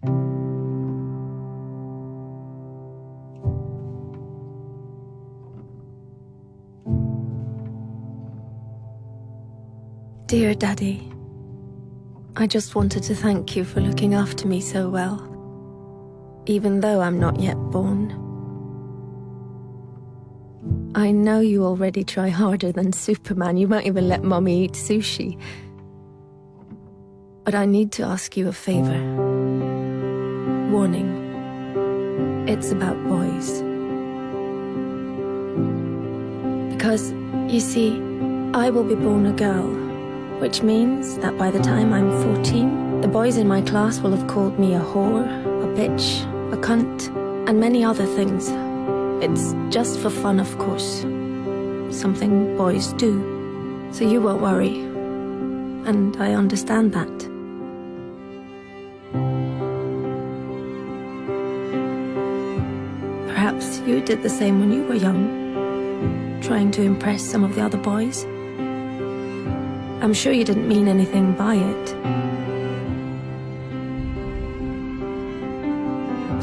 Dear Daddy, I just wanted to thank you for looking after me so well, even though I'm not yet born. I know you already try harder than Superman. You won't even let Mommy eat sushi. But I need to ask you a favor. Warning. It's about boys. Because, you see, I will be born a girl, which means that by the time I'm 14, the boys in my class will have called me a whore, a bitch, a cunt, and many other things. It's just for fun, of course. Something boys do. So you won't worry. And I understand that. Perhaps you did the same when you were young, trying to impress some of the other boys. I'm sure you didn't mean anything by it.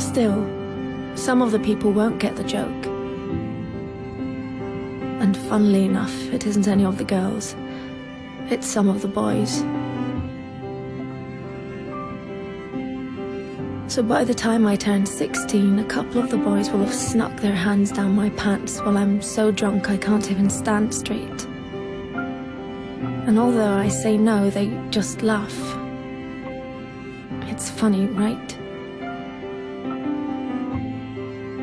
Still, some of the people won't get the joke. And funnily enough, it isn't any of the girls. It's some of the boys. So by the time I turn 16, a couple of the boys will have snuck their hands down my pants while I'm so drunk I can't even stand straight. And although I say no, they just laugh. It's funny, right?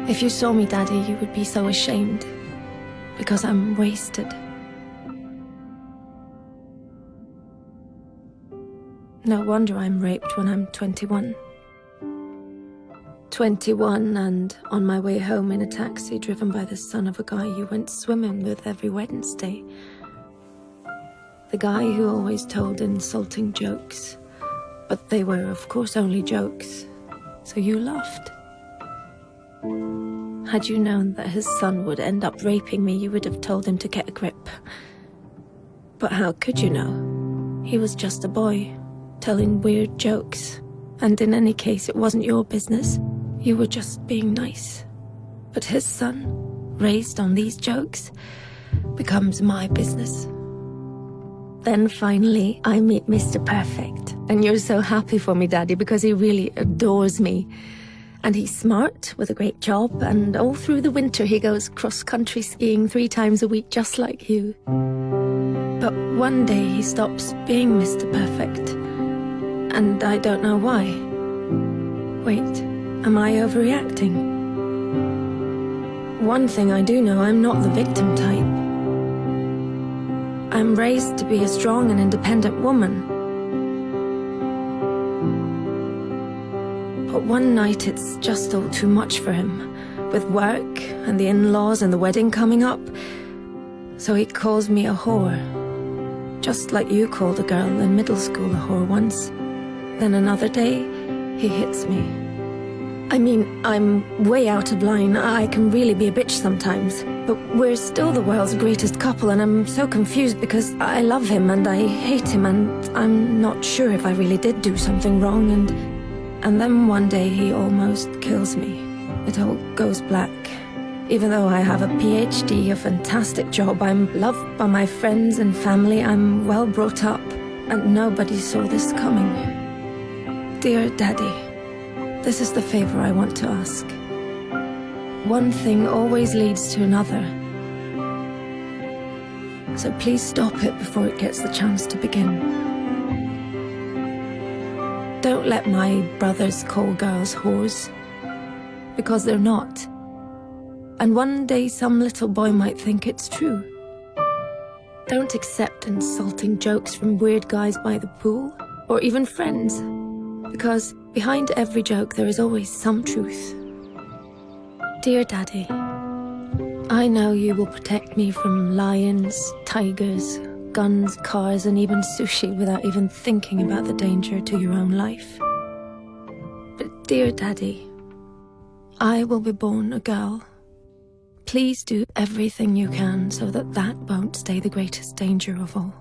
If you saw me, Daddy, you would be so ashamed, because I'm wasted. No wonder I'm raped when I'm 21. 21 and on my way home in a taxi driven by the son of a guy you went swimming with every Wednesday. The guy who always told insulting jokes. But they were, of course, only jokes. So you laughed. Had you known that his son would end up raping me, you would have told him to get a grip. But how could you know? He was just a boy, telling weird jokes. And in any case, it wasn't your business. You were just being nice. But his son, raised on these jokes, becomes my business. Then finally, I meet Mr. Perfect. And you're so happy for me, Daddy, because he really adores me. And he's smart, with a great job, and all through the winter he goes cross-country skiing 3 times a week, just like you. But one day he stops being Mr. Perfect. And I don't know why. Wait, am I overreacting? One thing I do know, I'm not the victim type. I'm raised to be a strong and independent woman. But one night it's just all too much for him, with work and the in-laws and the wedding coming up. So he calls me a whore, just like you called a girl in middle school a whore once. Then another day, he hits me. I mean, I'm way out of line. I can really be a bitch sometimes. But we're still the world's greatest couple, and I'm so confused because I love him and I hate him, and I'm not sure if I really did do something wrong, and then one day he almost kills me. It all goes black. Even though I have a PhD, a fantastic job, I'm loved by my friends and family, I'm well brought up, and nobody saw this coming. Dear Daddy, this is the favor I want to ask. One thing always leads to another. So please stop it before it gets the chance to begin. Don't let my brothers call girls whores, because they're not. And one day some little boy might think it's true. Don't accept insulting jokes from weird guys by the pool, or even friends, because behind every joke there is always some truth. Dear Daddy, I know you will protect me from lions, tigers, guns, cars, and even sushi without even thinking about the danger to your own life. But dear Daddy, I will be born a girl. Please do everything you can so that that won't stay the greatest danger of all.